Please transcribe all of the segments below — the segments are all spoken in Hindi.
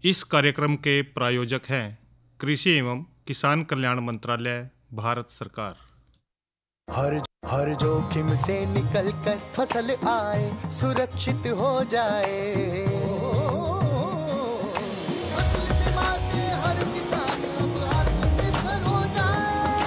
इस कार्यक्रम के प्रायोजक हैं कृषि एवं किसान कल्याण मंत्रालय, भारत सरकार। हर जोखिम से निकल कर फसल आए, सुरक्षित हो जाए। फसल बीमा से हर किसान अब आत्मनिर्भर हो जाए।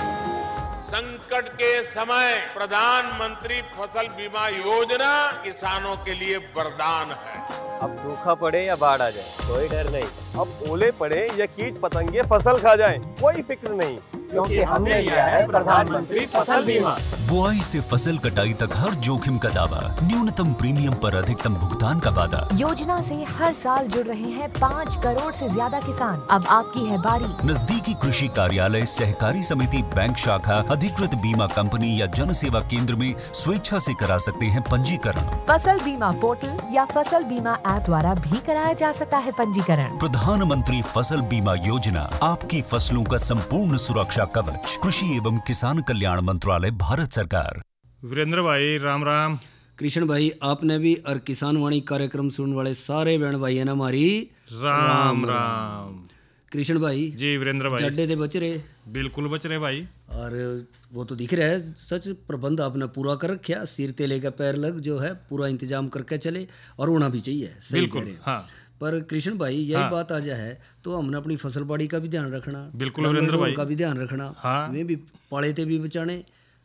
संकट के समय प्रधानमंत्री फसल बीमा योजना किसानों के लिए वरदान है। अब सूखा पड़े या बाढ़ आ जाए, कोई डर नहीं। अब ओले पड़े या कीट पतंगे फसल खा जाए, कोई फिक्र नहीं, क्योंकि हमने लिया है प्रधानमंत्री फसल बीमा। बुआई से फसल कटाई तक हर जोखिम का दावा, न्यूनतम प्रीमियम पर अधिकतम भुगतान का वादा। योजना से हर साल जुड़ रहे हैं 5 करोड़ से ज्यादा किसान। अब आपकी है बारी। नजदीकी कृषि कार्यालय, सहकारी समिति, बैंक शाखा, अधिकृत बीमा कंपनी या जन सेवा केंद्र में स्वेच्छा से करा सकते हैं पंजीकरण। फसल बीमा पोर्टल या फसल बीमा ऐप द्वारा भी कराया जा सकता है पंजीकरण। प्रधानमंत्री फसल बीमा योजना, आपकी फसलों का संपूर्ण सुरक्षा कवच। कृषि एवं किसान कल्याण मंत्रालय, भारत सरकार। वीरेंद्र भाई राम राम। कृष्ण भाई, आपने भी और किसान वाणी कार्यक्रम सुनने वाले सारे बहन भाई है ना हमारी राम राम। कृष्ण भाई जी वीरेंद्र भाई, जड्डे थे बच रहे? बिल्कुल बच रहे भाई। और वो तो दिख रहा है, सच प्रबंध आपने पूरा कर रखा, सिर ते लेकर पैर लग जो है पूरा इंतजाम करके चले, और होना भी चाहिए। सही बिल्कुल, हाँ। पर कृष्ण भाई यही बात आ जाए तो हमने अपनी फसल बाड़ी का भी ध्यान रखना, बिल्कुल वीरेंद्र भाई का भी ध्यान रखना। हाँ। वे भी पाले थे भी बचाने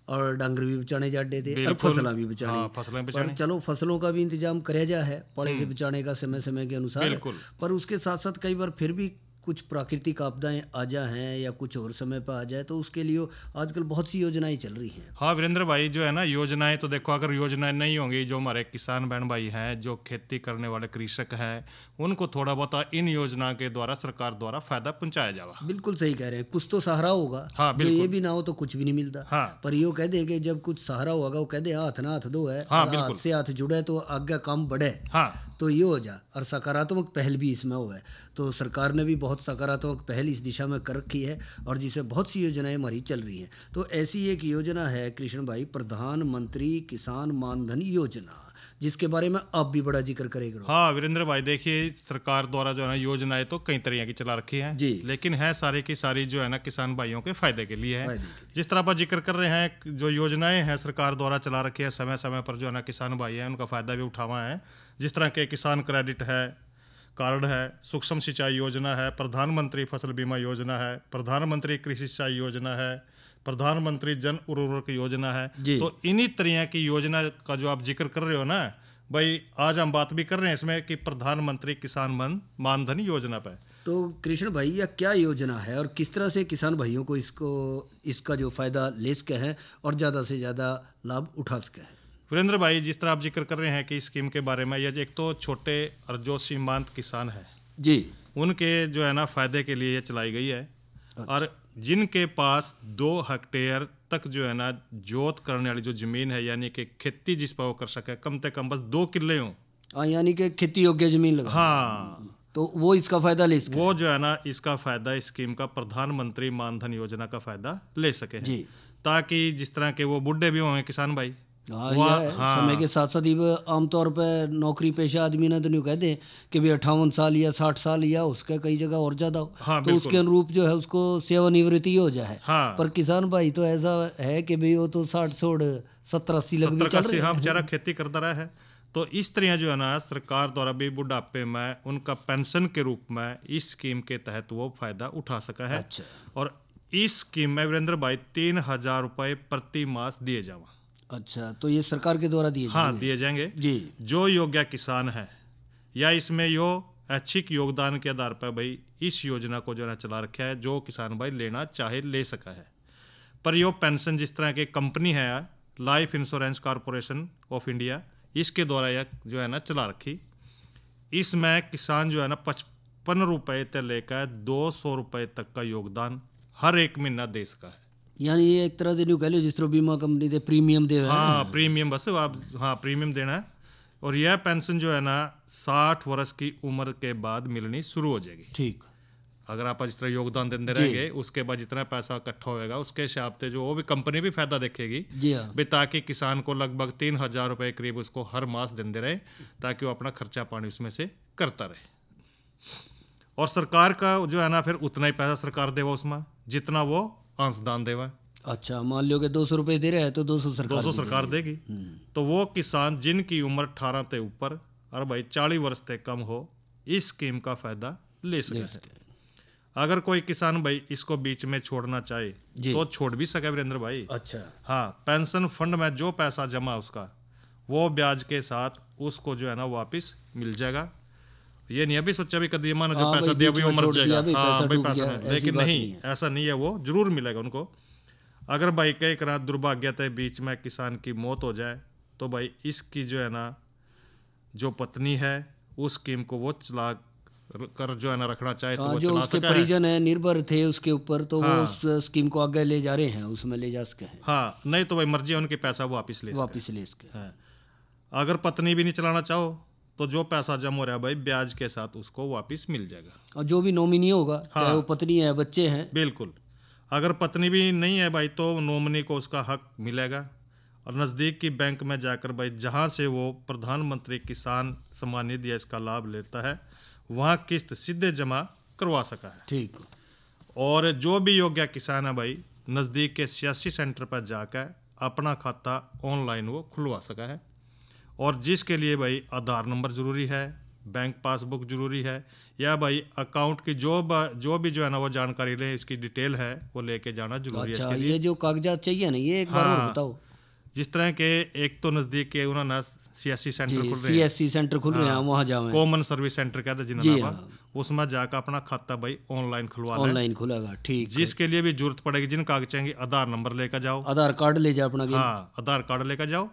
और डांगर भी बचाने जाते थे और फसलें भी बचाने। हाँ, फसलें बचाने। पर चलो फसलों का भी इंतजाम कराया जा है पाले से बचाने का समय समय के अनुसार। पर उसके साथ साथ कई बार फिर भी कुछ प्राकृतिक आपदाएं आ जाए या कुछ और समय पर आ जाए तो उसके लिए आजकल बहुत सी योजनाएं चल रही हैं। हाँ वीरेंद्र भाई, जो है ना योजनाएं, तो देखो अगर योजनाएं नहीं होंगी, जो हमारे किसान बहन भाई हैं, जो खेती करने वाले कृषक हैं, उनको थोड़ा बहुत इन योजना के द्वारा सरकार द्वारा फायदा पहुंचाया जाएगा। बिल्कुल सही कह रहे हैं, कुछ तो सहारा होगा। हाँ, जो ये भी ना हो तो कुछ भी नहीं मिलता। हाँ। पर यो कह देंगे जब कुछ सहारा होगा, वो कह दे हाथ ना हाथ दो है। हाँ, हाथ से हाथ जुड़े तो आगे काम बढ़े। हाँ। तो ये हो जा, और सकारात्मक पहल भी इसमें हो है। तो सरकार ने भी बहुत सकारात्मक पहल इस दिशा में कर रखी है और जिससे बहुत सी योजनाएं हमारी चल रही हैं। तो ऐसी एक योजना है कृष्ण भाई, प्रधानमंत्री किसान मानधन योजना, जिसके बारे में आप भी बड़ा जिक्र करेंगे। हाँ वीरेंद्र भाई, देखिए सरकार द्वारा जो है ना योजनाएं तो कई तरह की चला रखी है जी, लेकिन है सारी की सारी जो है ना किसान भाइयों के फायदे के लिए है। जिस तरह आप जिक्र कर रहे हैं, जो योजनाएं हैं सरकार द्वारा चला रखी है, समय समय पर जो है ना किसान भाई हैं उनका फायदा भी उठावा है। जिस तरह के किसान क्रेडिट है, कार्ड है, सूक्ष्म सिंचाई योजना है, प्रधानमंत्री फसल बीमा योजना है, प्रधानमंत्री कृषि सिंचाई योजना है, प्रधानमंत्री जन उर्वरक योजना है। तो इन्हीं तरह की योजना का जो आप जिक्र कर रहे हो ना भाई, आज हम बात भी कर रहे हैं इसमें कि प्रधानमंत्री किसान मानधन योजना पे। तो कृष्ण भाई, यह क्या योजना है और किस तरह से किसान भाइयों को इसका जो फायदा ले सके हैं और ज़्यादा से ज़्यादा लाभ उठा सके हैं? वीरेंद्र भाई, जिस तरह आप जिक्र कर रहे हैं कि स्कीम के बारे में, यह एक तो छोटे और जो सीमांत किसान है जी, उनके जो है ना फायदे के लिए ये चलाई गई है। और जिनके पास 2 हेक्टेयर तक जो है ना जोत करने वाली जो जमीन है, यानी कि खेती जिस पर वो कर सके, कम से कम बस 2 किले हों, यानी कि खेती योग्य जमीन लगा। हाँ, तो वो इसका फायदा ले सके। वो जो है ना इसका फायदा, स्कीम का, प्रधानमंत्री मानधन योजना का फायदा ले सके जी। ताकि जिस तरह के वो बुढ़े भी होंगे किसान भाई, समय के साथ साथ ही आमतौर पर नौकरी पेशा आदमी ने तो नहीं कहते कि भाई 58 साल या 60 साल या उसका कई जगह और ज्यादा हो। हाँ, तो उसके अनुरूप जो है उसको सेवानिवृत्ति हो जाए। हाँ। पर किसान भाई तो ऐसा है कि भाई वो तो 60 छोड़ 70-80 लग भी चल रहे हैं। हाँ, बेचारा खेती करता रहा है। तो इस तरह जो है ना सरकार द्वारा भी बुढ़ापे में उनका पेंशन के रूप में इस स्कीम के तहत वो फायदा उठा सका है। अच्छा। और इस स्कीम में वीरेंद्र भाई 3000 रुपये प्रति मास दिए जावा। अच्छा, तो ये सरकार के द्वारा दिए जाएंगे? हाँ, दिए जाएंगे जी। जो योग्य किसान है या इसमें यो ऐच्छिक योगदान के आधार पर भाई इस योजना को जो है चला रखा है, जो किसान भाई लेना चाहे ले सका है। पर यो पेंशन जिस तरह की कंपनी है life insurance corporation of India, इसके द्वारा यह जो है ना चला रखी। इसमें किसान जो है ना 55 रुपये से लेकर 200 रुपये तक का योगदान हर एक महीना दे सका है। यानी ये एक तरह से न्यू कह लो जिस तरह बीमा कंपनी दे प्रीमियम दे। हाँ, प्रीमियम बस आप, हाँ, प्रीमियम देना है। और यह पेंशन जो है ना 60 वर्ष की उम्र के बाद मिलनी शुरू हो जाएगी। ठीक। अगर आप जिस तरह योगदान देते रहेंगे उसके बाद जितना पैसा इकट्ठा होगा उसके हिसाब से जो वो भी कंपनी भी फायदा देखेगी जी। हाँ। ताकि किसान को लगभग 3000 रुपये करीब उसको हर मास देते रहे, ताकि वो अपना खर्चा पानी उसमें से करता रहे। और सरकार का जो है ना फिर उतना ही पैसा सरकार देवा उसमें जितना वो अंशदान देवा। अच्छा, मान लो कि 200 रुपये दे रहे हैं तो 200 सरकार देगी। तो वो किसान जिनकी उम्र 18 से ऊपर और भाई 40 वर्ष से कम हो इस स्कीम का फायदा ले सके। अगर कोई किसान भाई इसको बीच में छोड़ना चाहे तो छोड़ भी सके वीरेंद्र भाई। अच्छा, हाँ, पेंशन फंड में जो पैसा जमा उसका वो ब्याज के साथ उसको जो है ना वापस मिल जाएगा। ये नहीं अभी सोचा भी कभी मानो जो पैसा दिया वो मर जाएगा, हाँ भाई पैसा नहीं, लेकिन नहीं ऐसा नहीं है, वो जरूर मिलेगा उनको। अगर भाई कई रात दुर्भाग्यतः बीच में किसान की मौत हो जाए तो भाई इसकी जो है ना जो पत्नी है उस स्कीम को वो चला कर जो है ना रखना चाहे तो वो जो चला उसके सका परिजन है निर्भर थे उसके ऊपर तो वो उस स्कीम को आगे ले जा रहे हैं, उसमें ले जा सके हैं। हाँ, नहीं तो भाई मर्जी है उनके पैसा वापस ले सके। अगर पत्नी भी नहीं चलाना चाहो तो जो पैसा जमा हो रहा है भाई ब्याज के साथ उसको वापस मिल जाएगा। और जो भी नॉमिनी होगा चाहे वो पत्नी है बच्चे हैं, बिल्कुल। अगर पत्नी भी नहीं है भाई तो नॉमिनी को उसका हक मिलेगा और नज़दीक की बैंक में जाकर भाई जहाँ से वो प्रधानमंत्री किसान सम्मान निधि इसका लाभ लेता है वहाँ किस्त सीधे जमा करवा सका है। ठीक। और जो भी योग्य किसान है भाई नज़दीक के सियासी सेंटर पर जाकर अपना खाता ऑनलाइन वो खुलवा सका है। और जिसके लिए भाई आधार नंबर जरूरी है, बैंक पासबुक जरूरी है, या भाई अकाउंट की जो भी जो है ना वो जानकारी ले इसकी डिटेल है वो लेके जाना जरूरी है। अच्छा, ये जो कागजात चाहिए ना ये एक बार और बताओ। जिस तरह के एक तो नजदीक के उन्होंने सीएससी सेंटर खुल रहे हैं, सीएससी सेंटर खुल रहे हैं, वहाँ जाओ, कॉमन सर्विस सेंटर कहते हैं जिन्होंने, उसमें जाकर अपना खाता भाई ऑनलाइन खुलवा लें। ऑनलाइन खुलेगा, ठीक। जिसके लिए भी जरूरत पड़ेगी जिन कागज चाहिए आधार नंबर लेकर जाओ, आधार कार्ड ले जाओ अपना, हाँ आधार कार्ड लेकर जाओ,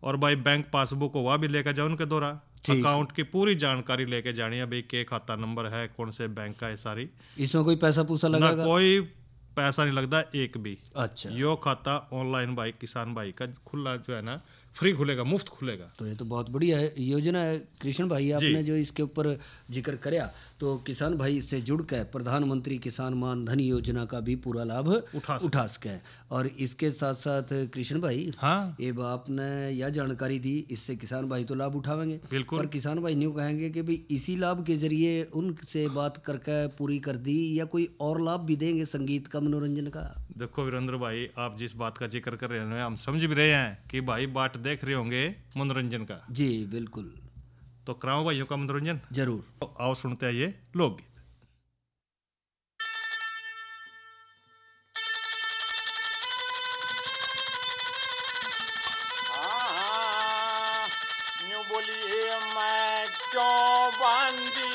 और भाई बैंक पासबुक को वह भी लेकर जाओ उनके द्वारा। अकाउंट की पूरी जानकारी लेके जानी है भाई के खाता नंबर है कौन से बैंक का है सारी। इसमें कोई पैसा पूसा लगेगा? ना कोई पैसा नहीं लगता एक भी। अच्छा, यो खाता ऑनलाइन भाई किसान भाई का खुला जो है ना फ्री खुलेगा, मुफ्त खुलेगा। तो ये तो बहुत बढ़िया है योजना है कृष्ण भाई, आपने जो इसके ऊपर जिक्र कराया तो किसान भाई इससे जुड़ कर प्रधानमंत्री किसान मान धन योजना का भी पूरा लाभ उठा सके। और इसके साथ साथ कृष्ण भाई, हाँ, ये आपने यह जानकारी दी, इससे किसान भाई तो लाभ उठावेंगे, बिल्कुल। पर किसान भाई न्यू कहेंगे कि भाई इसी लाभ के जरिए उनसे बात करके पूरी कर दी या कोई और लाभ भी देंगे संगीत का, मनोरंजन का? देखो वीरेंद्र भाई, आप जिस बात का जिक्र कर रहे हैं हम समझ भी रहे हैं कि भाई बाट देख रहे होंगे मनोरंजन का। जी बिल्कुल, तो कराओ भाइयों का मनोरंजन जरूर। तो आओ सुनते हैं ये लोकगीत। न्यू बोलिए मैं क्यों बांधी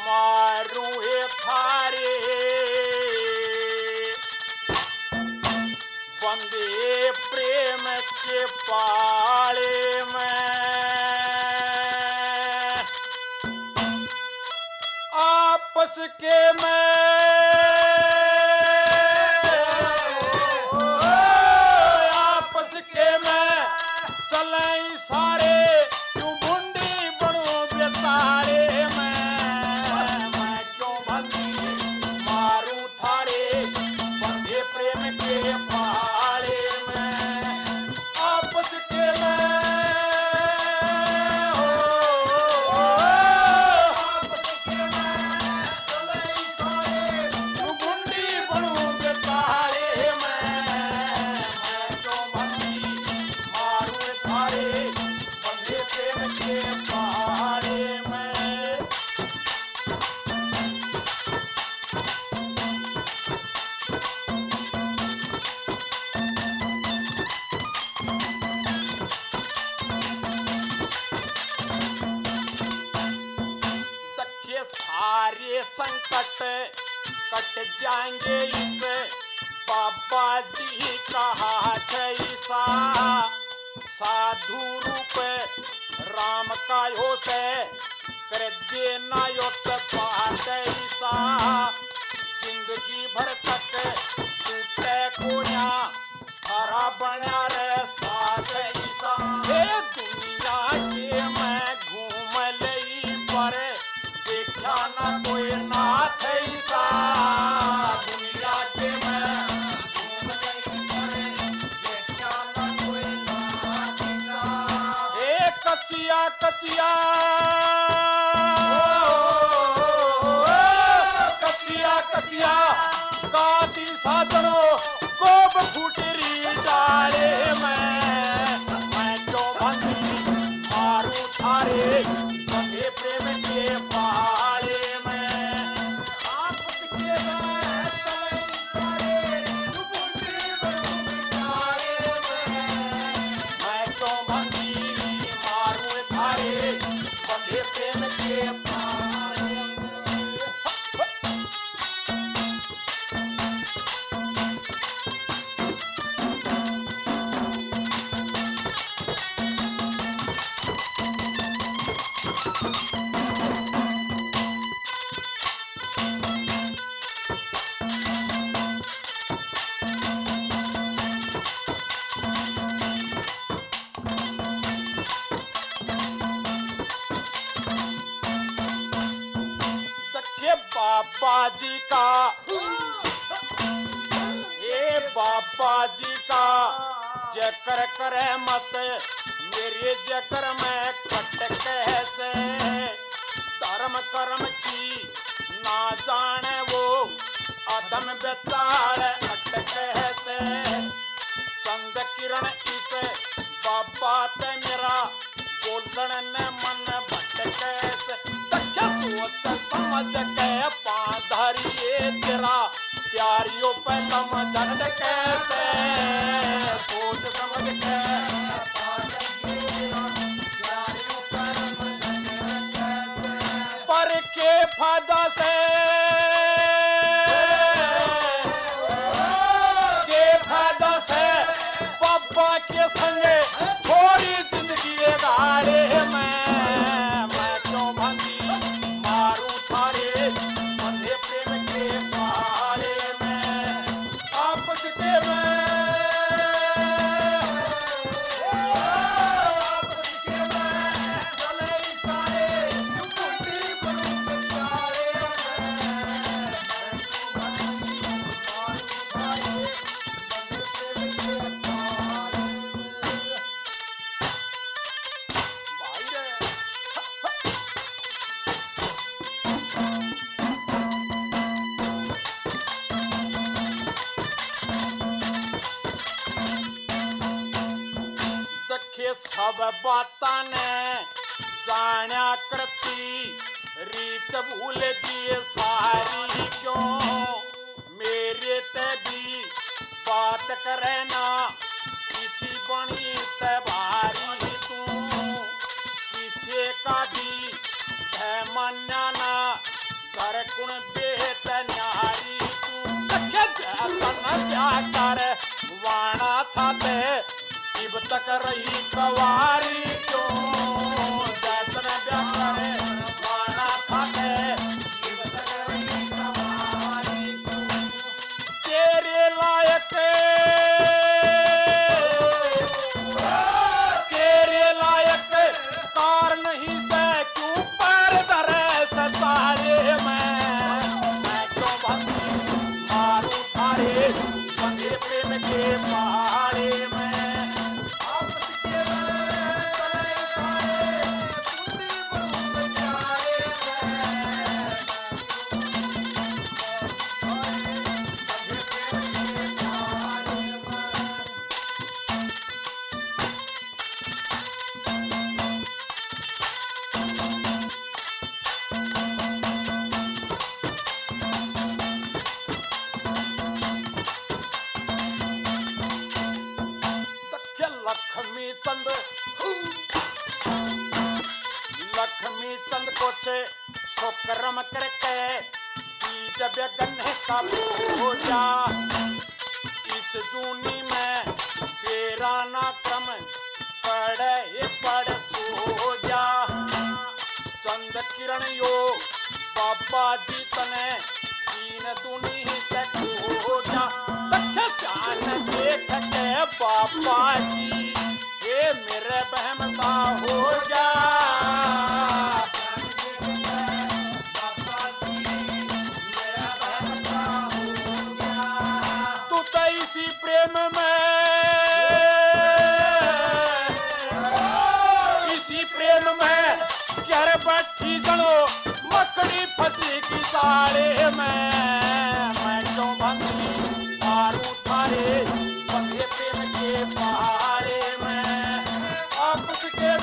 मारूं ए थारे बंदे प्रेम के पाले में आपस के आपस के में चले सारे क्यों बुंडी बड़ो बेचारे मैं क्यों बंदी मारूं थारे बंदे प्रेम के पाले में आपस के सारे संकट कट जाएंगे इस बाबा जी का हाथ ऐसा साधु रूप राम का यो से कर देना यो बात ऐसा जिंदगी भर तक टूटे कोया हरा बना रे साथ ऐसा दुनिया के मैं घूम लई पर देखा ना कोई नाथ ऐसा दुनिया के मैं घूम लई पर देखा ना कोई नाथ ऐसा कचिया कचिया के बाबा जी का, ए बाबा जी का जकर करे मत मेरे जकर में कट कैसे, धर्म कर्म की ना जाने वो अधम बेताल अट कैसे, चंद किरण इस बाबा ते मेरा बोलन ने मन भटके से, तक सोच समझ के पाधारी तेरा प्यारियों पे लम झट कैसे, सोच समझ के पर के फायदा से बाबा के संगे थोड़ी जिंदगी गाड़े मैं क्यों भंगी मारू थारे मध्य प्रेम के पारे में आपस के सब बातां ने जाना करती रीत भूल गई सारी क्यों, मेरे ते भी बात करे ना किसी बनी से भारी तू, किसे का भी है मन्ना ना कर कुण बेत न्यारी तू, क्या कर वाणा था ते इब तक रही कवारी क्यों, जैसन ब्याह करे वाणा था ते इब तक रही कवारी क्यों, तेरे लायक कार नहीं से क्यों पैर धरे से साले मैं क्यों बंदी मारू थारे बंदे प्रेम के पहाड़े में, लक्ष्मी चंद को छे सोकरम करके बीज गन्ने का पूजा, इस जूनी में तेरा ना क्रम पड़ सो जा, चंद किरण यो बाबा जी तने तीन दुनी तक हो जा, तक शान देख के बाबा जी ये मेरे बहम सा हो जा, तू तो इसी प्रेम में घर बैठी जनो मकड़ी फंसी की साड़े में मैं क्यों बंदी मारू थारे बंधे प्रेम के पहाड़े में आपस के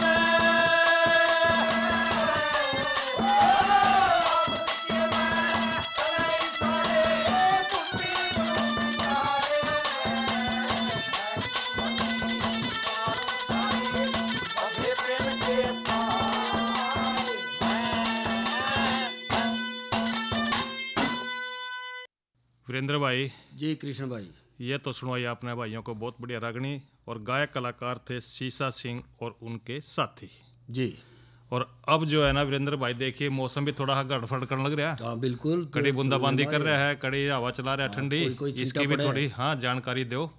वीरेंद्र भाई जी कृष्ण भाई, ये तो सुनवाई आपने भाइयों को बहुत बढ़िया रागनी और गायक कलाकार थे शीशा सिंह और उनके साथी जी। और अब जो है ना वीरेंद्र भाई देखिए मौसम भी थोड़ा गड़फड़ करने लग रहा है। हाँ बिल्कुल, कड़ी बूंदाबांदी कर रहा है, कड़ी हवा चला रहा है ठंडी, इसकी भी थोड़ी जानकारी दो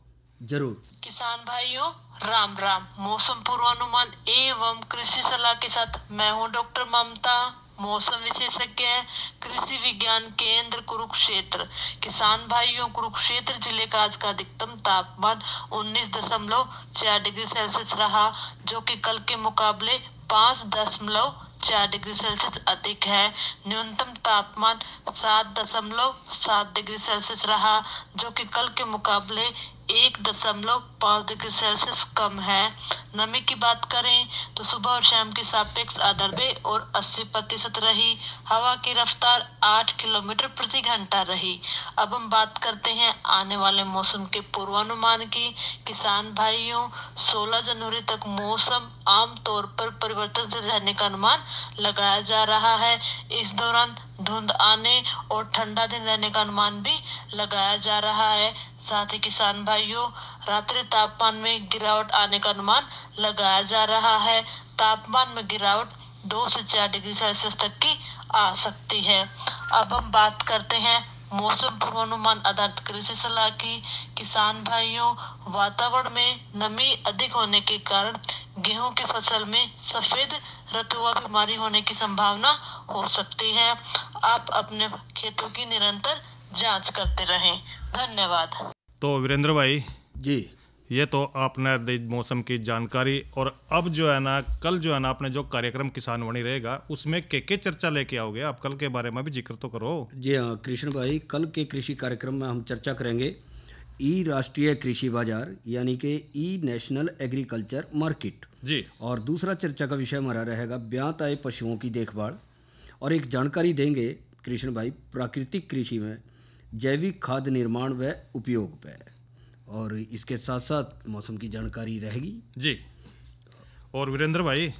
जरूर। किसान भाइयों राम राम। मौसम पूर्वानुमान एवं कृषि सलाह के साथ मैं हूं डॉक्टर ममता। मौसम विशेषज्ञ कृषि विज्ञान केंद्र कुरुक्षेत्र। किसान भाइयों, कुरुक्षेत्र जिले का आज का अधिकतम तापमान 19.4 डिग्री सेल्सियस रहा, जो कि कल के मुकाबले 5.4 डिग्री सेल्सियस अधिक है। न्यूनतम तापमान 7.7 डिग्री सेल्सियस रहा, जो कि कल के मुकाबले 1.5 डिग्री सेल्सियस कम है। नमी की बात करें तो सुबह और शाम की सापेक्ष आर्द्रता और 80% रही। हवा की रफ्तार 8 किलोमीटर प्रति घंटा रही। अब हम बात करते हैं आने वाले मौसम के पूर्वानुमान की। किसान भाइयों, 16 जनवरी तक मौसम आमतौर पर परिवर्तनशील रहने का अनुमान लगाया जा रहा है। इस दौरान धुंध आने और ठंडा दिन रहने का अनुमान भी लगाया जा रहा है। साथ ही किसान भाइयों, रात्रि तापमान में गिरावट आने का अनुमान लगाया जा रहा है। तापमान में गिरावट 2 से 4 डिग्री सेल्सियस तक की आ सकती है। अब हम बात करते हैं मौसम पूर्वानुमान आधारित कृषि सलाह की। किसान भाइयों, वातावरण में नमी अधिक होने के कारण गेहूं की फसल में सफेद रतुआ बीमारी होने की संभावना हो सकती है। आप अपने खेतों की निरंतर जांच करते रहें। धन्यवाद। तो वीरेंद्र भाई जी, ये तो आपने दी मौसम की जानकारी। और अब जो है ना, कल जो है ना, आपने जो कार्यक्रम किसान वाणी रहेगा उसमें के चर्चा लेके आओगे आप? कल के बारे में भी जिक्र तो करो। जी हाँ कृष्ण भाई, कल के कृषि कार्यक्रम में हम चर्चा करेंगे ई राष्ट्रीय कृषि बाजार यानी कि ई नेशनल एग्रीकल्चर मार्केट जी। और दूसरा चर्चा का विषय हमारा रहेगा ब्यात आए पशुओं की देखभाल। और एक जानकारी देंगे कृष्ण भाई प्राकृतिक कृषि में जैविक खाद निर्माण व उपयोग पर, और इसके साथ साथ मौसम की जानकारी रहेगी जी। और वीरेंद्र भाई,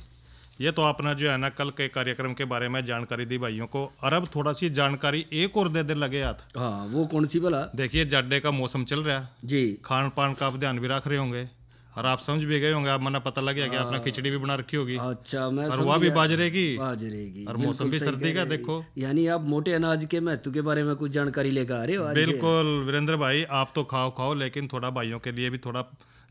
ये तो आपने जो है ना कल के कार्यक्रम के बारे में जानकारी दी भाइयों को, और अब थोड़ा सी जानकारी एक और दे लगे हाथ। हाँ, वो कौन सी भला? देखिए, जाडे का मौसम चल रहा है जी। खान पान का आप ध्यान भी रख रहे होंगे, और आप समझ भी गए होंगे, आप मना पता लग गया कि आपने खिचड़ी भी बना रखी होगी। अच्छा, मैं और वह भी बाजरे की, और मौसम भी सर्दी का। देखो, यानी आप मोटे अनाज के महत्व के बारे में कुछ जानकारी लेकर आ रहे हो। बिल्कुल वीरेंद्र भाई, आप तो खाओ, लेकिन थोड़ा भाइयों के लिए भी थोड़ा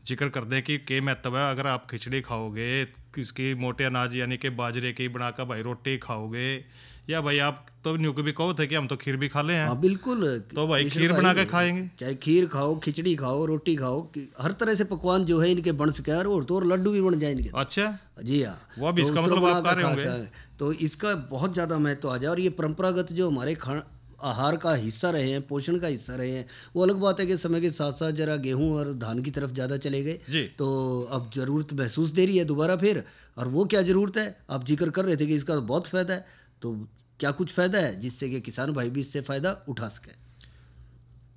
जिक्र कर दें कि महत्व है। अगर आप खिचड़ी खाओगे, इसकी मोटे अनाज यानी कि बाजरे की बनाकर भाई रोटी खाओगे, या भाई आप तो न्यू भी कहो थे कि हम तो खीर भी खा ले हैं। हाँ बिल्कुल, तो भाई खीर बना के खाएंगे, चाहे खीर खाओ, खिचड़ी खाओ, रोटी खाओ, हर तरह से पकवान जो है इनके बन सके, और तो और लड्डू भी बन जाए इनके। अच्छा जी हाँ, वो भी इसका मतलब आप खा रहे होंगे, तो इसका बहुत ज़्यादा महत्व आ जाए। और ये परंपरागत जो हमारे आहार का हिस्सा रहे हैं, पोषण का हिस्सा रहे हैं। वो अलग बात है कि समय के साथ साथ जरा गेहूं और धान की तरफ ज़्यादा चले गए, तो अब ज़रूरत महसूस दे रही है दोबारा फिर। और वो क्या ज़रूरत है, आप जिक्र कर रहे थे कि इसका बहुत फ़ायदा है, तो क्या कुछ फ़ायदा है जिससे कि किसान भाई भी इससे फ़ायदा उठा सके?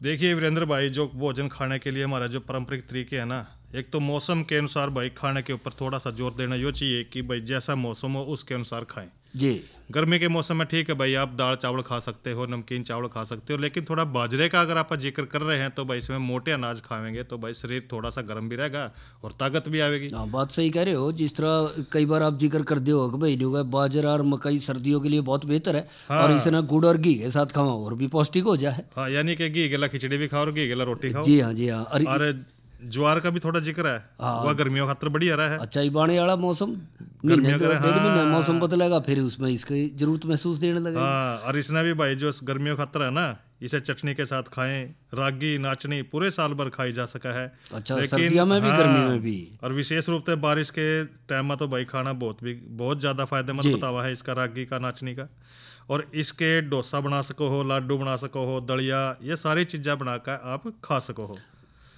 देखिए वीरेंद्र भाई, जो भोजन खाने के लिए हमारा जो पारंपरिक तरीके है ना, एक तो मौसम के अनुसार भाई खाने के ऊपर थोड़ा सा जोर देना यो चाहिए कि भाई जैसा मौसम हो उसके अनुसार खाएं जी। गर्मी के मौसम में ठीक है भाई, आप दाल चावल खा सकते हो, नमकीन चावल खा सकते हो, लेकिन थोड़ा बाजरे का अगर आप जिक्र कर रहे हैं तो भाई इसमें मोटे अनाज खाएंगे तो भाई शरीर थोड़ा सा गर्म भी रहेगा और ताकत भी आएगी। हाँ, बात सही कह रहे हो। जिस तरह कई बार आप जिक्र कर दे हो कि भाई जो है बाजरा और मकई सर्दियों के लिए बहुत बेहतर है। हाँ। और इसमें गुड़ और घी के साथ खाओ और भी पौष्टिक हो जाए। हाँ, यानी कि घी गिला खिचड़ी भी खाओ और घी गिला रोटी खाओ। जी हाँ, जी हाँ। और ज्वार का भी थोड़ा जिक्र है, वह गर्मियों खातर बढ़िया रहा है। अच्छा, बाणे वाला मौसम महीने मौसम बदलेगा फिर उसमें इसकी जरूरत महसूस देने लगेगा। हाँ, और इसने भी भाई जो गर्मियों खातर है ना, इसे चटनी के साथ खाएं, रागी नाचनी पूरे साल भर खाई जा सका है। अच्छा, सर्दियों में भी गर्मी में भी। और विशेष रूप से बारिश के टाइम में तो भाई खाना बहुत ज्यादा फायदेमंद बतावा है इसका, रागी का नाचनी का। और इसके डोसा बना सको हो, लाडू बना सको हो, दलिया, ये सारी चीजें बनाकर आप खा सको हो।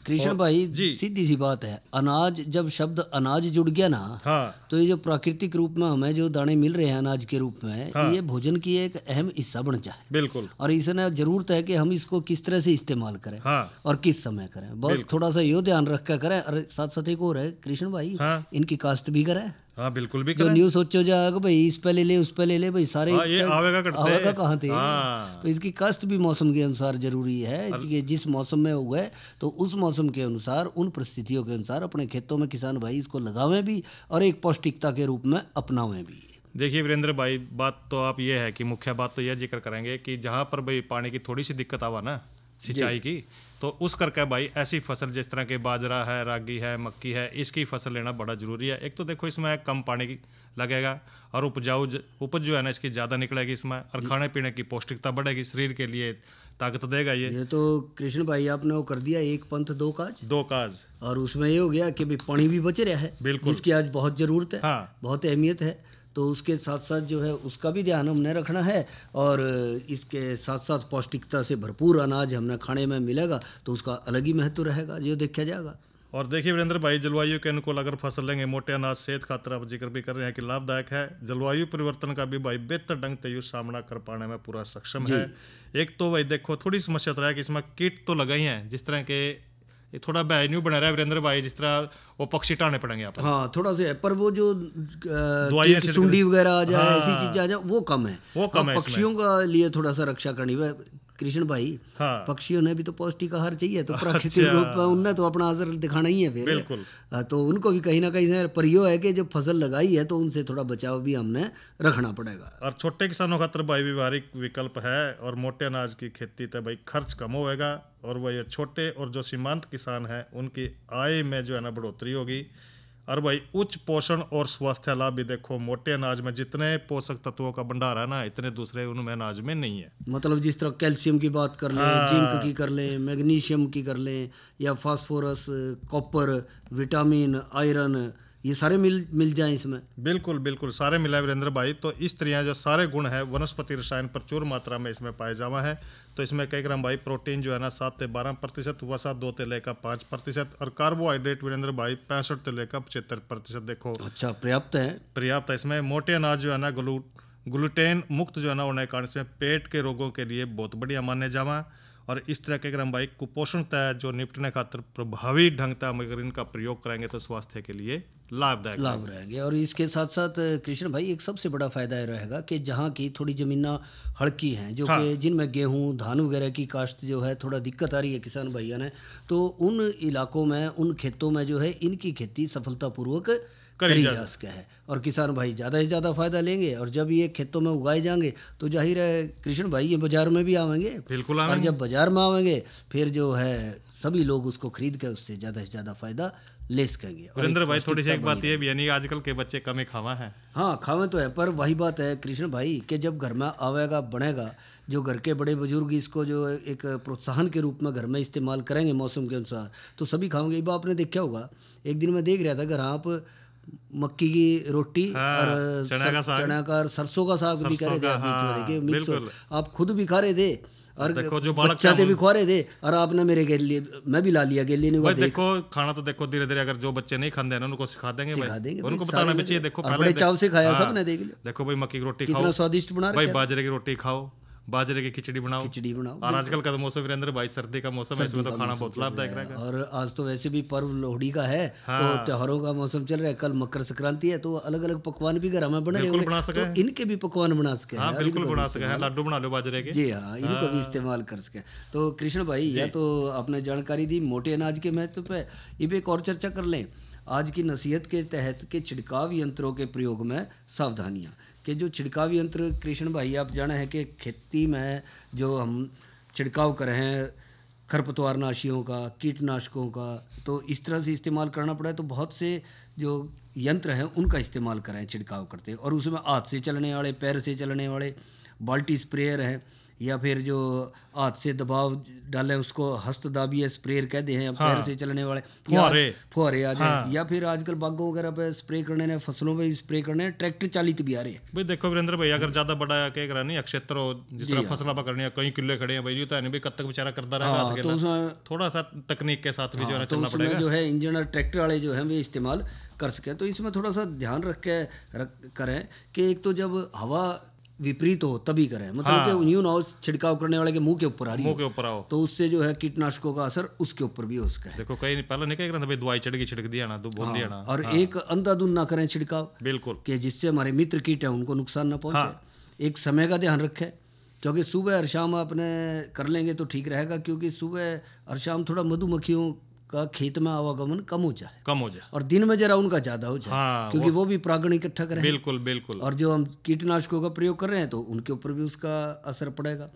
कृष्ण भाई, सीधी सी बात है, अनाज जब शब्द अनाज जुड़ गया ना, हाँ, तो ये जो प्राकृतिक रूप में हमें जो दाने मिल रहे हैं अनाज के रूप में, हाँ, ये भोजन की एक अहम हिस्सा बन जाए। बिल्कुल। और इसने जरूरत है कि हम इसको किस तरह से इस्तेमाल करें, हाँ, और किस समय करें, बस थोड़ा सा यो ध्यान रख कर करें। और साथ साथ एक और है कृष्ण भाई, हाँ, इनकी काश्त भी करें। हाँ बिल्कुल भी जो न्यू सोचो जाएगा भाई इस पे ले ले, उस पे ले ले, भाई सारे ये आवेगा कहाँ थे। हाँ। तो इसकी काश्त भी मौसम के अनुसार जरूरी है कि जिस मौसम में हुआ तो उस मौसम के अनुसार, उन परिस्थितियों के अनुसार अपने खेतों में किसान भाई इसको लगावें भी और एक पौष्टिकता के रूप में अपनावें भी। देखिए वीरेंद्र भाई, बात तो आप ये है कि मुख्य बात तो यह जिक्र करेंगे कि जहाँ पर भाई पानी की थोड़ी सी दिक्कत आवा ना, सिंचाई की, तो उस करके भाई ऐसी फसल जिस तरह के बाजरा है, रागी है, मक्की है, इसकी फसल लेना बड़ा जरूरी है। एक तो देखो इसमें कम पानी लगेगा और उपज जो है ना इसकी ज़्यादा निकलेगी इसमें, और खाने पीने की पौष्टिकता बढ़ेगी, शरीर के लिए ताकत देगा। ये तो कृष्ण भाई आपने वो कर दिया, एक पंथ दो काज, और उसमें ये हो गया कि भाई पानी भी बच रहा है, बिल्कुल, जिसकी आज बहुत ज़रूरत है, बहुत अहमियत है। तो उसके साथ साथ जो है उसका भी ध्यान हमने रखना है, और इसके साथ साथ पौष्टिकता से भरपूर अनाज हमने खाने में मिलेगा तो उसका अलग ही महत्व रहेगा जो देखा जाएगा। और देखिए वीरेंद्र भाई, जलवायु के अनुकूल अगर फसल लेंगे, मोटे अनाज सेहत खातर आप जिक्र भी कर रहे हैं कि लाभदायक है। जलवायु परिवर्तन का भी भाई बेहतर ढंग से यूँ सामना कर पाने में पूरा सक्षम है। एक तो भाई देखो थोड़ी समस्या तो है कि इसमें कीट तो लगा ही है, जिस तरह के थोड़ा बैन्यू बना रहा है वीरेंद्र भाई, जिस तरह वो पक्षी टाने पड़ेंगे आप। हाँ थोड़ा सा है, पर वो जो सुंडी वगैरह आ जाए, ऐसी चीजें आ जाए, वो कम है। पक्षियों का लिए थोड़ा सा रक्षा करनी है कृष्ण भाई। पक्षियों ने भी तो पौष्टिक आहार चाहिए, तो प्राकृतिक रूप में उनने तो अपना असर दिखाना ही है फिर। बिल्कुल। तो उनको भी कहीं ना कहीं पर यो है कि जब फसल लगाई है तो उनसे थोड़ा बचाव भी हमने रखना पड़ेगा। और छोटे किसानों खातर भाई व्यवहारिक विकल्प है, और मोटे अनाज की खेती तो भाई खर्च कम होएगा, और वही छोटे और जो सीमांत किसान हैं उनकी आय में जो है ना बढ़ोतरी होगी। और भाई उच्च पोषण और स्वास्थ्य लाभ भी देखो, मोटे अनाज में जितने पोषक तत्वों का भंडार है ना, इतने दूसरे उनमें अनाज में नहीं है। मतलब जिस तरह कैल्शियम की बात कर लें, जिंक की कर लें, मैग्नीशियम की कर लें, या फास्फोरस, कॉपर, विटामिन, आयरन, ये सारे मिल जाएं इसमें। बिल्कुल बिल्कुल सारे मिला है वीरेंद्र भाई। तो इस तरह जो सारे गुण है वनस्पति रसायन प्रचुर मात्रा में इसमें पाए जावा है। तो इसमें कई ग्राम भाई प्रोटीन जो है ना 7 से 12%, वसा 2 से लेकर 5%, और कार्बोहाइड्रेट वीरेंद्र भाई 65 से लेकर 75% देखो। अच्छा, पर्याप्त है इसमें। मोटे अनाज जो है ना ग्लूटेन मुक्त जो है ना होने के कारण इसमें पेट के रोगों के लिए बहुत बढ़िया माने जावा। और इस तरह के अगर हम भाई कुपोषण तय जो निपटने खातर प्रभावी ढंग से अगर इनका प्रयोग करेंगे तो स्वास्थ्य के लिए लाभ रहेंगे। और इसके साथ साथ कृष्ण भाई एक सबसे बड़ा फायदा ये रहेगा कि जहाँ की थोड़ी जमीना हल्की हैं, जो कि जिनमें गेहूं धान वगैरह की काश्त जो है थोड़ा दिक्कत आ रही है किसान भाइयों ने, तो उन इलाकों में, उन खेतों में जो है इनकी खेती सफलतापूर्वक करी जा सके है, और किसान भाई ज़्यादा से ज़्यादा फायदा लेंगे। और जब ये खेतों में उगाए जाएंगे तो जाहिर है कृष्ण भाई ये बाजार में भी आवेंगे। बिल्कुल। और जब बाजार में आवेंगे फिर जो है सभी लोग उसको खरीद के उससे ज़्यादा से ज़्यादा फायदा ले सकेंगे। वीरेंद्र भाई थोड़ी सी एक बात ये भी है, नहीं आजकल के बच्चे कम ही खावा है। हाँ खावे तो है, पर वही बात है कृष्ण भाई कि जब घर में आवेगा बनेगा, जो घर के बड़े बुजुर्ग इसको जो एक प्रोत्साहन के रूप में घर में इस्तेमाल करेंगे मौसम के अनुसार, तो सभी खाएंगे। ये बात आपने देखा होगा, एक दिन मैं देख रहा था घर आप मक्की की रोटी और चना का सरसों का साग भी खा रहे थे, बीच में देखिए मिक्स, आप खुद भी खा रहे थे और बच्चा भी खा रहे थे, और आपने मेरे के लिए मैं भी ला लिया के लिए। नहीं देखो खाना तो देखो धीरे धीरे अगर जो बच्चे नहीं खाते हैं उनको सिखा देंगे, उनको बताना भी चाहिए। देखो बड़े चाव से खाया सबने, देख लिया। देखो भाई मक्की की रोटी कितना स्वादिष्ट बना भाई, बाजरे की रोटी खाओ, बाजरे की खिचड़ी बनाओ। और आजकल का मौसम वीरेंद्र भाई सर्दी का मौसम है, इसमें तो खाना बहुत लाभदायक रहेगा। और आज तो वैसे भी पर्व लोहड़ी का है, तो त्योहारों का मौसम चल रहा है, कल मकर संक्रांति है, तो अलग अलग पकवान भी घर में बने रहे, तो इनके भी पकवान बना सके। हाँ बिल्कुल बना सके, लड्डू बना लो बाजरे के। जी हाँ, इनको भी इस्तेमाल कर सके। तो कृष्ण भाई या तो आपने जानकारी दी मोटे अनाज के महत्व पे, ये भी एक और चर्चा कर लें आज की नसीहत के तहत के छिड़काव यंत्रों के प्रयोग में सावधानियाँ। कि जो छिड़काव यंत्र कृष्ण भाई आप जाना है कि खेती में जो हम छिड़काव कर रहे हैं खरपतवारनाशियों का, कीटनाशकों का, तो इस तरह से इस्तेमाल करना पड़ा है, तो बहुत से जो यंत्र हैं उनका इस्तेमाल करें छिड़काव करते, और उसमें हाथ से चलने वाले, पैर से चलने वाले, बाल्टी स्प्रेयर हैं, या फिर जो हाथ से दबाव डालें उसको हस्तदाबी स्प्रेयर कहते हैं, पैर से चलने वाले फुहारे आ जाए, या फिर आजकल बागों वगैरह पे स्प्रे करने ने, फसलों पे भी स्प्रे करने, ट्रैक्टर चालित भी आ रहे हैं। भाई देखो वीरेंद्र भाई अगर ज्यादा बड़ा क्या नहीं क्षेत्र हो, जिस तरह फसल पकड़नी है, कई किले खड़े हैं भाई, ये तो है नहीं कब तक बेचारा करता रहेगा, तो उसमें थोड़ा सा तकनीक के साथ भी जो है चलना पड़ेगा। जो है इंजन और ट्रैक्टर वाले जो है वे इस्तेमाल कर सकें, तो इसमें थोड़ा सा ध्यान रख के करें कि एक तो जब हवा विपरीत हो तभी करें, मतलब कि यूं ना हो छिड़काव करने वाले के मुंह के ऊपर आ रही, मुंह के ऊपर आओ, तो उससे जो है कीटनाशकों का असर उसके ऊपर भी हो सके। देखो कहीं पहले नहीं कह रहा था दवाई चढ़ गई छिड़क दिया ना, बोल दिया ना। और एक अंधाधुंध ना करें छिड़काव, बिल्कुल, कि जिससे हमारे मित्र कीट है उनको नुकसान ना पहुंचे। एक समय का ध्यान रखें, क्योंकि सुबह और शाम आपने कर लेंगे तो ठीक रहेगा, क्योंकि सुबह और शाम थोड़ा मधुमक्खियों का खेत में आवागमन कम हो जाए, और दिन में जरा उनका ज्यादा हो जाए, क्योंकि वो भी परागण इकट्ठा करें। बिल्कुल बिल्कुल। और जो हम कीटनाशकों का प्रयोग कर रहे हैं तो उनके ऊपर भी उसका असर पड़ेगा।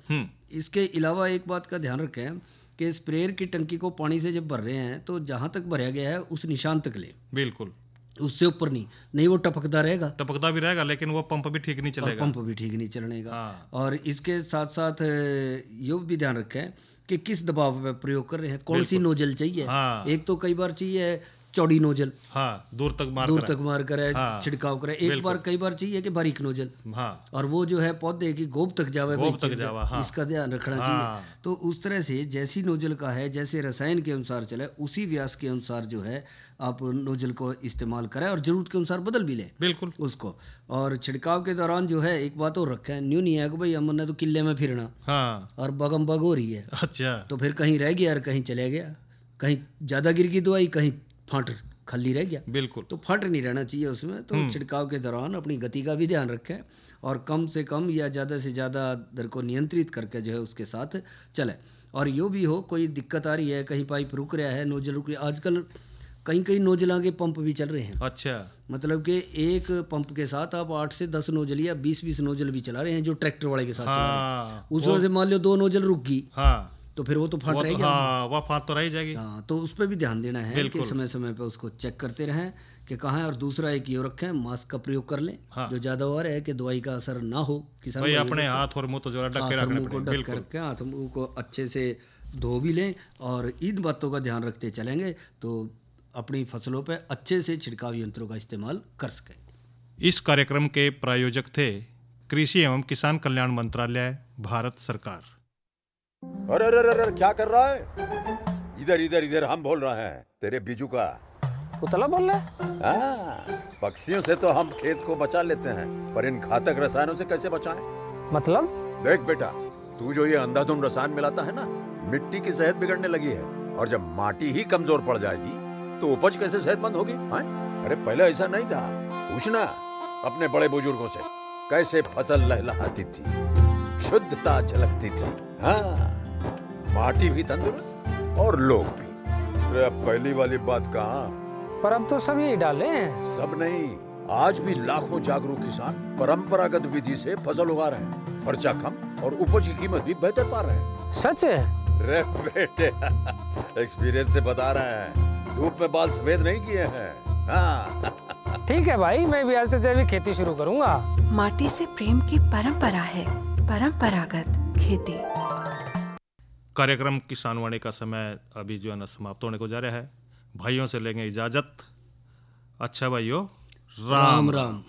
इसके अलावा एक बात का ध्यान रखें कि स्प्रेयर की टंकी को पानी से जब भर रहे हैं तो जहाँ तक भरा गया है उस निशान तक ले, बिल्कुल, उससे ऊपर नहीं वो टपकता रहेगा, टपकता भी रहेगा, लेकिन वो पंप भी ठीक नहीं चलेगा, पंप भी ठीक नहीं चलनेगा। हाँ। और इसके साथ साथ ये भी ध्यान रखें कि किस दबाव पर प्रयोग कर रहे हैं, कौन सी नोजल चाहिए। हाँ। एक तो कई बार चाहिए चौड़ी नोजल, हाँ, दूर तक मार करे, हाँ, छिड़काव करे। एक बार कई बार चाहिए कि बारीक नोजल, हाँ, और वो जो है पौधे की गोब तक जावे, हाँ, इसका ध्यान रखना चाहिए। तो उस तरह से जैसी नोजल का है, जैसे रसायन के अनुसार चले, उसी व्यास के अनुसार जो है आप नोजल को इस्तेमाल करें और जरूरत के अनुसार बदल भी लें बिल्कुल उसको। और छिड़काव के दौरान जो है एक बात और रखें, न्यू नहीं है कि भाई हमने तो किले में फिरना, हाँ, और बगम बग हो रही है, अच्छा, तो फिर कहीं रह गया और कहीं चले गया, कहीं ज़्यादा गिर गई दवाई, कहीं फाट खाली रह गया, बिल्कुल, तो फट नहीं रहना चाहिए उसमें। तो छिड़काव के दौरान अपनी गति का भी ध्यान रखें और कम से कम या ज़्यादा से ज़्यादा दर को नियंत्रित करके जो है उसके साथ चले। और यो भी हो कोई दिक्कत आ रही है, कहीं पाइप रुक रहा है, नोजल रुक रही है, आजकल कई नोजलों के पंप भी चल रहे हैं। अच्छा, मतलब कि एक पंप के साथ आप 8 से 10 नोजल या 20 नोजल भी चला रहे हैं, जो ट्रैक्टर वाले के साथ चला रहे हैं। उसमें से मान लो 2 नोजल रुक गई, हाँ, तो फिर वो तो फट रहेगी, हाँ, वो फाट तो रह जाएगी। हाँ, तो उस पर भी ध्यान देना है कि समय समय पे उसको चेक करते रहें कि कहाँ है। और दूसरा एक ये रखें, मास्क का प्रयोग कर लें, हाँ, जो ज़्यादा हो रहा है कि दवाई का असर ना हो। किसान भाई अपने हाथ और मुंह तो जरा ढक के रखना पड़ेगा, हाथ मुंह को अच्छे से धो भी लें, और इन बातों का ध्यान रखते चलेंगे तो अपनी फसलों पे अच्छे से छिड़काव यंत्रों का इस्तेमाल कर सकें। इस कार्यक्रम के प्रायोजक थे कृषि एवं किसान कल्याण मंत्रालय, भारत सरकार। अरे अरे अरे क्या कर रहा है? इधर इधर इधर हम बोल रहे हैं तेरे बीजू का। पुतला बोल रहा है? हाँ, पक्षियों से तो हम खेत को बचा लेते हैं, पर इन घातक रसायनों से कैसे बचाएं? मतलब? देख बेटा, तू जो ये अंधाधुंध रसायन मिलाता है ना, मिट्टी की सेहत बिगड़ने लगी है। और जब माटी ही कमजोर पड़ जाएगी तो उपज कैसे सेहतमंद होगी? अरे पहले ऐसा नहीं था, पूछना अपने बड़े बुजुर्गों से, कैसे फसल लहलहाती थी, शुद्धता झलकती थी। हाँ, माटी भी तंदुरुस्त और लोग भी। अरे पहली वाली बात कहाँ? पर अब तो सब यही डाले हैं। सब नहीं, आज भी लाखों जागरूक किसान परंपरागत विधि से फसल उगा रहे हैं। खर्चा कम और उपज की कीमत भी बेहतर पा रहे हैं। सच है? रे बेटे, एक्सपीरियंस से बता रहे हैं, धूप में बाल सफेद नहीं किए हैं। हाँ। ठीक है भाई, मैं भी आज से जैविक खेती शुरू करूंगा। माटी से प्रेम की परंपरा है, परंपरागत खेती। कार्यक्रम किसान वाणी का समय अभी जो है ना समाप्त होने को जा रहा है। भाइयों से लेंगे इजाजत। अच्छा भाइयों, राम राम।